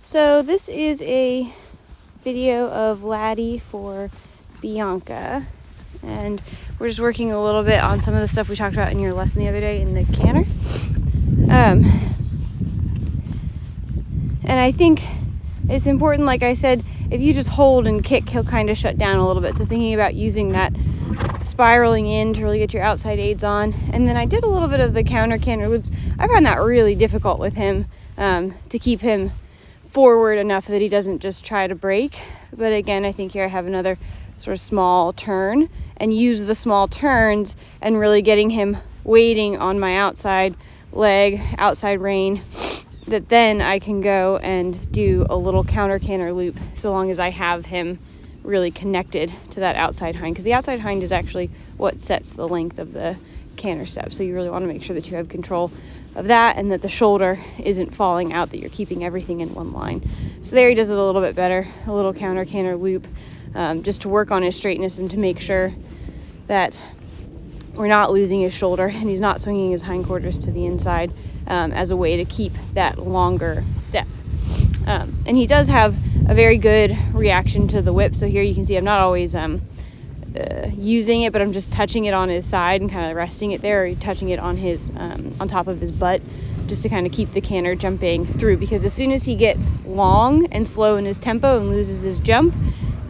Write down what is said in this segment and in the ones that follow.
So this is a video of Laddie for Bianca, and we're just working a little bit on some of the stuff we talked about in your lesson the other day in the canner. And I think it's important, like I said, if you just hold and kick, he'll kind of shut down a little bit. So thinking about using that spiraling in to really get your outside aids on. And then I did a little bit of the counter canter loops. I found that really difficult with him, to keep him forward enough that he doesn't just try to break. But again, I think here I have another sort of small turn, and use the small turns and really getting him waiting on my outside leg, outside rein, that then I can go and do a little counter canter loop so long as I have him really connected to that outside hind, because the outside hind is actually what sets the length of the canter step. So you really want to make sure that you have control of that and that the shoulder isn't falling out, that you're keeping everything in one line. So there he does it a little bit better, a little counter canter loop, just to work on his straightness and to make sure that we're not losing his shoulder and he's not swinging his hindquarters to the inside, as a way to keep that longer step. And he does have a very good reaction to the whip. So here you can see I'm not always using it, but I'm just touching it on his side and kind of resting it there, or touching it on his on top of his butt, just to kind of keep the canter jumping through. Because as soon as he gets long and slow in his tempo and loses his jump,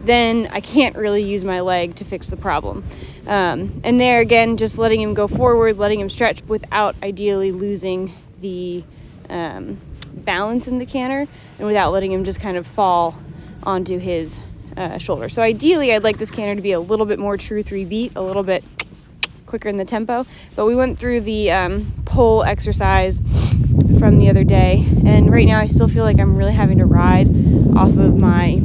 then I can't really use my leg to fix the problem. And there again, just letting him go forward, letting him stretch without ideally losing the balance in the canter, and without letting him just kind of fall onto his shoulder. So ideally, I'd like this canter to be a little bit more true 3-beat, a little bit quicker in the tempo. But we went through the pull exercise from the other day, and right now I still feel like I'm really having to ride off of my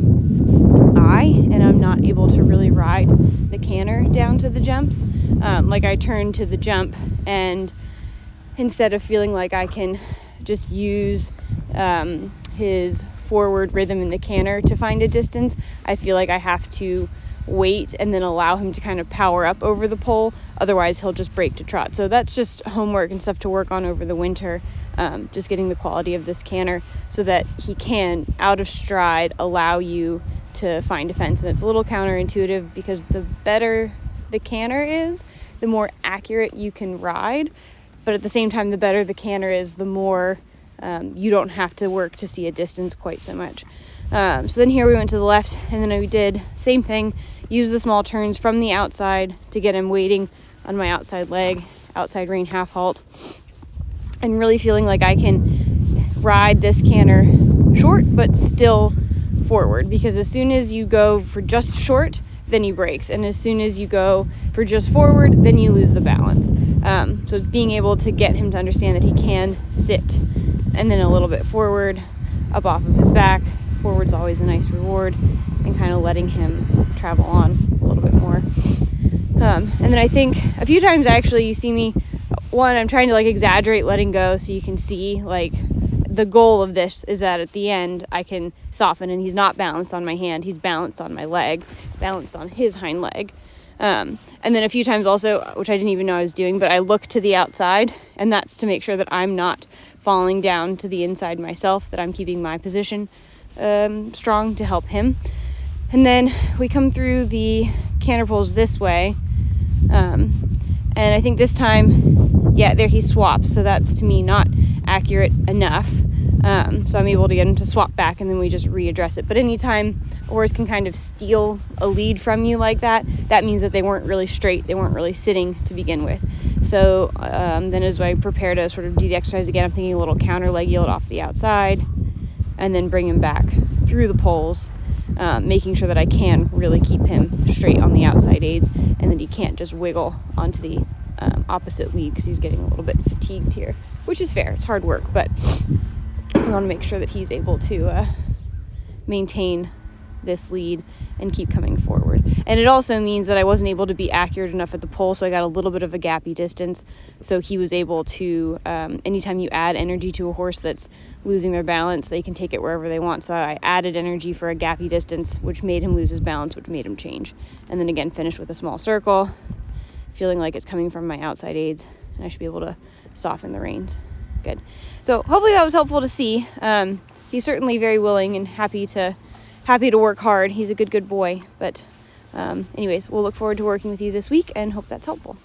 eye, and I'm not able to really ride the canter down to the jumps. Like I turn to the jump, and instead of feeling like I can just use his forward rhythm in the canter to find a distance, I feel like I have to wait and then allow him to kind of power up over the pole. Otherwise he'll just break to trot. So that's just homework and stuff to work on over the winter, just getting the quality of this canter so that he can, out of stride, allow you to find defense. And it's a little counterintuitive, because the better the canter is, the more accurate you can ride. But at the same time, the better the canter is, the more you don't have to work to see a distance quite so much. So then here we went to the left, and then we did same thing, use the small turns from the outside to get him waiting on my outside leg, outside rein half halt, and really feeling like I can ride this canter short but still forward. Because as soon as you go for just short, then he breaks, and as soon as you go for just forward, then you lose the balance. So being able to get him to understand that he can sit and then a little bit forward, up off of his back. Forward's always a nice reward, and kind of letting him travel on a little bit more. And then I think a few times actually you see me, I'm trying to like exaggerate letting go, so you can see like the goal of this is that at the end I can soften, and he's not balanced on my hand, he's balanced on my leg, balanced on his hind leg. And then a few times also, which I didn't even know I was doing, but I look to the outside, and that's to make sure that I'm not falling down to the inside myself, that I'm keeping my position strong to help him. And then we come through the canter pulls this way, and I think this time, there he swaps, so that's to me not accurate enough. So I'm able to get him to swap back, and then we just readdress it. But anytime a horse can kind of steal a lead from you like that, that means that they weren't really straight, they weren't really sitting to begin with. So then as I prepare to sort of do the exercise again, I'm thinking a little counter leg yield off the outside, and then bring him back through the poles, making sure that I can really keep him straight on the outside aids, and then he can't just wiggle onto the opposite lead, because he's getting a little bit fatigued here, which is fair. It's hard work, but we want to make sure that he's able to maintain this lead and keep coming forward. And it also means that I wasn't able to be accurate enough at the pole, so I got a little bit of a gappy distance. So he was able to, anytime you add energy to a horse that's losing their balance, they can take it wherever they want. So I added energy for a gappy distance, which made him lose his balance, which made him change. And then again, finish with a small circle, feeling like it's coming from my outside aids, and I should be able to soften the reins. Good. So hopefully that was helpful to see. he's certainly very willing and happy to work hard. He's a good boy. But anyways, we'll look forward to working with you this week and hope that's helpful.